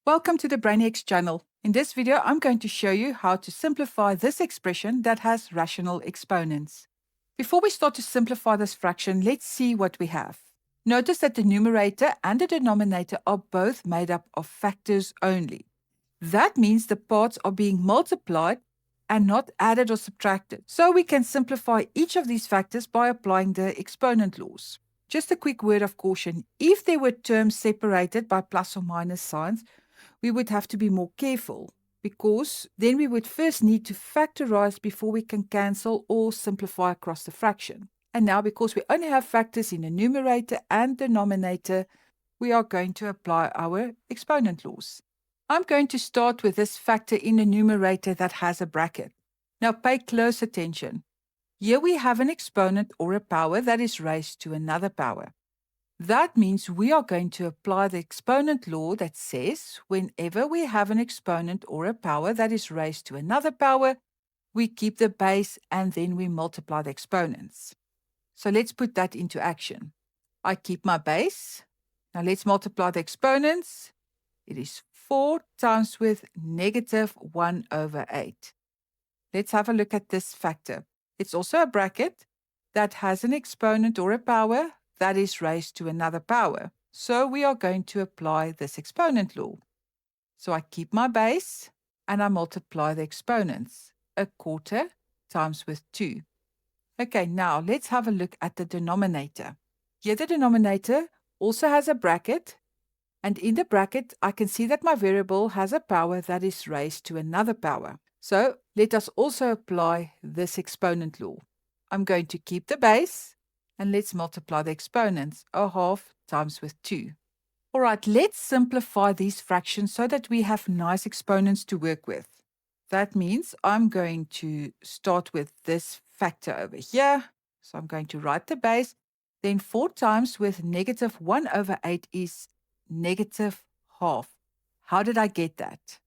Welcome to the BrainX channel. In this video, I'm going to show you how to simplify this expression that has rational exponents. Before we start to simplify this fraction, let's see what we have. Notice that the numerator and the denominator are both made up of factors only. That means the parts are being multiplied and not added or subtracted. So we can simplify each of these factors by applying the exponent laws. Just a quick word of caution. If there were terms separated by plus or minus signs, we would have to be more careful because then we would first need to factorize before we can cancel or simplify across the fraction. And now, because we only have factors in the numerator and denominator, we are going to apply our exponent laws. I'm going to start with this factor in the numerator that has a bracket. Now pay close attention. Here we have an exponent or a power that is raised to another power. That means we are going to apply the exponent law that says whenever we have an exponent or a power that is raised to another power, we keep the base and then we multiply the exponents. So let's put that into action. I keep my base. Now let's multiply the exponents. It is 4 times with negative 1 over 8. Let's have a look at this factor. It's also a bracket that has an exponent or a power that is raised to another power. So we are going to apply this exponent law. So I keep my base and I multiply the exponents. 1/4 times with 2. Okay, now let's have a look at the denominator. Here the denominator also has a bracket, and in the bracket I can see that my variable has a power that is raised to another power. So let us also apply this exponent law. I'm going to keep the base and let's multiply the exponents. 1/2 times with 2. All right, let's simplify these fractions so that we have nice exponents to work with. That means I'm going to start with this factor over here. So I'm going to write the base. Then 4 times with negative 1 over 8 is negative 1/2. How did I get that?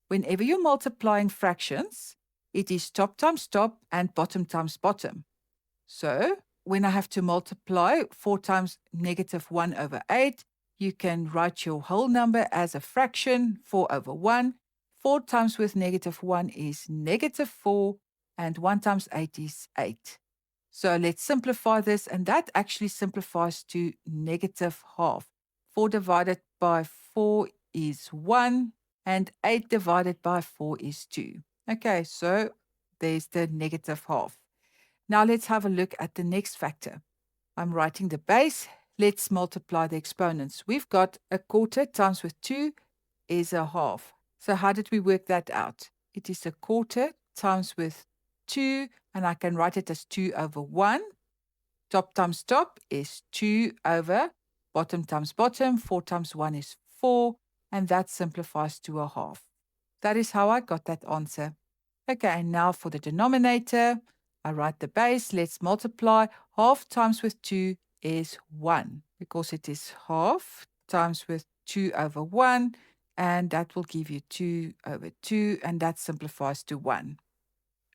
Whenever you're multiplying fractions, it is top times top and bottom times bottom. So when I have to multiply 4 times negative 1 over 8, you can write your whole number as a fraction, 4 over 1. 4 times with negative 1 is negative 4, and 1 times 8 is 8. So let's simplify this, and that actually simplifies to negative 1/2. 4 divided by 4 is 1, and 8 divided by 4 is 2. Okay, so there's the negative 1/2. Now let's have a look at the next factor. I'm writing the base. Let's multiply the exponents. We've got 1/4 times with 2 is 1/2. So how did we work that out? It is 1/4 times with 2, and I can write it as 2 over 1. Top times top is 2 over bottom times bottom. 4 times 1 is 4, and that simplifies to 1/2. That is how I got that answer. Okay, and now for the denominator. I write the base. Let's multiply. 1/2 times with 2 is 1, because it is 1/2 times with 2 over 1, and that will give you 2 over 2, and that simplifies to 1.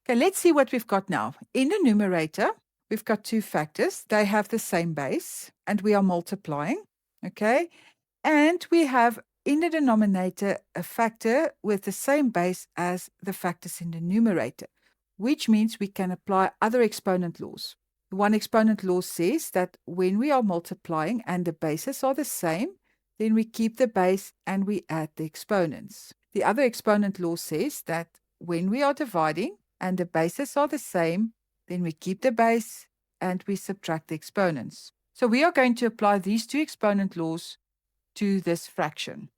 Okay, let's see what we've got now. In the numerator, we've got two factors. They have the same base, and we are multiplying, okay? And we have in the denominator a factor with the same base as the factors in the numerator, which means we can apply other exponent laws. One exponent law says that when we are multiplying and the bases are the same, then we keep the base and we add the exponents. The other exponent law says that when we are dividing and the bases are the same, then we keep the base and we subtract the exponents. So we are going to apply these two exponent laws to this fraction.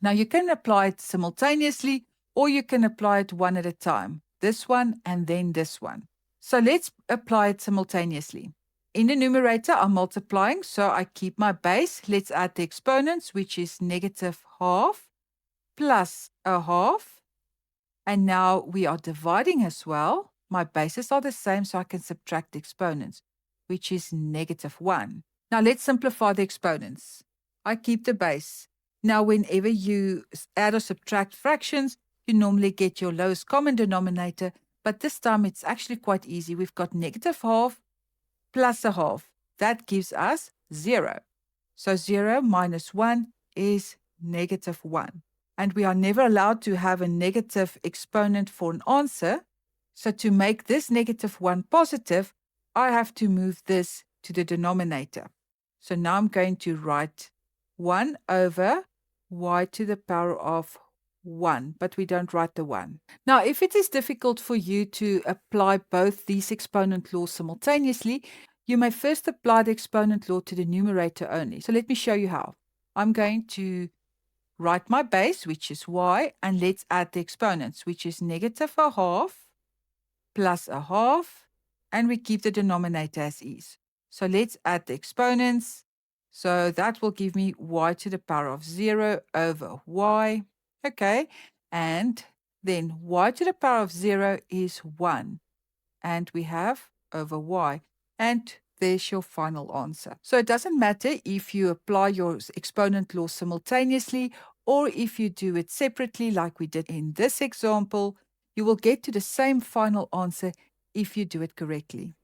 Now you can apply it simultaneously, or you can apply it one at a time. This one and then this one. So let's apply it simultaneously. In the numerator, I'm multiplying, so I keep my base. Let's add the exponents, which is negative 1/2 plus 1/2. And now we are dividing as well. My bases are the same, so I can subtract the exponents, which is negative 1. Now let's simplify the exponents. I keep the base. Now whenever you add or subtract fractions, you normally get your lowest common denominator, but this time it's actually quite easy. We've got negative 1/2 plus 1/2. That gives us 0. So 0 minus 1 is negative 1. and we are never allowed to have a negative exponent for an answer. So to make this -1 positive, I have to move this to the denominator. So now I'm going to write 1 over y to the power of 1, but we don't write the 1. Now, if it is difficult for you to apply both these exponent laws simultaneously, you may first apply the exponent law to the numerator only. So let me show you how. I'm going to write my base, which is y, and let's add the exponents, which is -1/2 plus 1/2, and we keep the denominator as is. So let's add the exponents. So that will give me y to the power of 0 over y. Okay, and then y to the power of 0 is 1. And we have over y. And there's your final answer. So it doesn't matter if you apply your exponent law simultaneously or if you do it separately like we did in this example, you will get to the same final answer if you do it correctly.